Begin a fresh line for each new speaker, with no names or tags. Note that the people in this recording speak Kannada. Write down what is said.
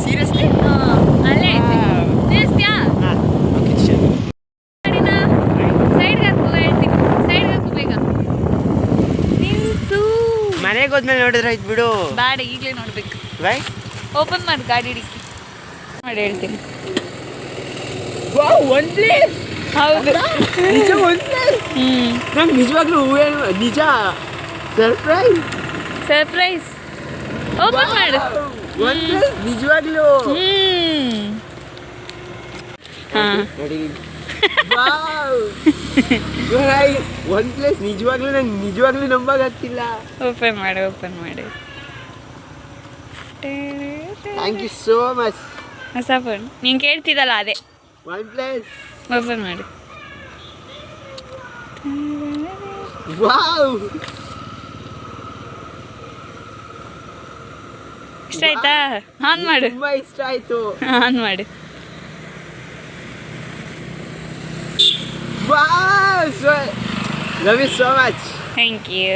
ಸೀರಿಯಸ್ಲಿ
ಅಲ್ಲೇ ನಿಲ್ಲಿಸ್ತೀಯಾ ಸೈಡ್ಗೆ ಹಾಕು ಹೇಳ್ತೀನಿ ಸೈಡ್ಗೆ ಹಾಕು ಬೇಗ ನಿಲ್ಸು
ಮನೆಗೆ ಹೋದ್ಮೇಲೆ ನೋಡಿದ್ರೆ ಆಯ್ತು ಬಿಡು
ಬೇಡ ಈಗಲೇ ನೋಡ್ಬೇಕು
ಬೈ
ಓಪನ್ ಮಾಡಿ ಗಾಡಿ ಡಿಕ್ಕಿ ಮಾಡಿ ಹೇಳ್ತೀನಿ
ಒನ್ ಪ್ಲೇಸ್
ಹೌದು
ನಿಜ ಒನ್ ಪ್ಲೇಸ್ ನಂಗೆ ನಿಜವಾಗ್ಲೂ ನಿಜ ಸರ್ಪ್ರೈಸ್
ಸರ್ಪ್ರೈಸ್ ಓಪನ್ ಮಾಡು
ಒನ್ ಪ್ಲೇಸ್ ನಿಜವಾಗ್ಲೂ
ಹಾಂ
ನೋಡಿ ಒನ್ ಪ್ಲೇಸ್ ನಿಜವಾಗ್ಲೂ ನಂಗೆ ನಿಜವಾಗ್ಲೂ ನಂಬಾಗತ್ತಿಲ್ಲ
ಓಪನ್ ಮಾಡು
ಥ್ಯಾಂಕ್ ಯು ಸೋ ಮಚ್
ಹೊಸ ಫೋನ್ ನೀನು ಕೇಳ್ತಿದ್ದಲ್ಲ ಅದೇ
ಒನ್ ಪ್ಲೇಸ್
ಓಪನ್ ಮಾಡು
ವಾವ್
ಇಷ್ಟ ಆಯ್ತಾ ಆನ್ ಮಾಡು
ತುಂಬಾ ಇಷ್ಟ ಆಯ್ತು
ಆನ್ ಮಾಡು
wow love you so much
thank you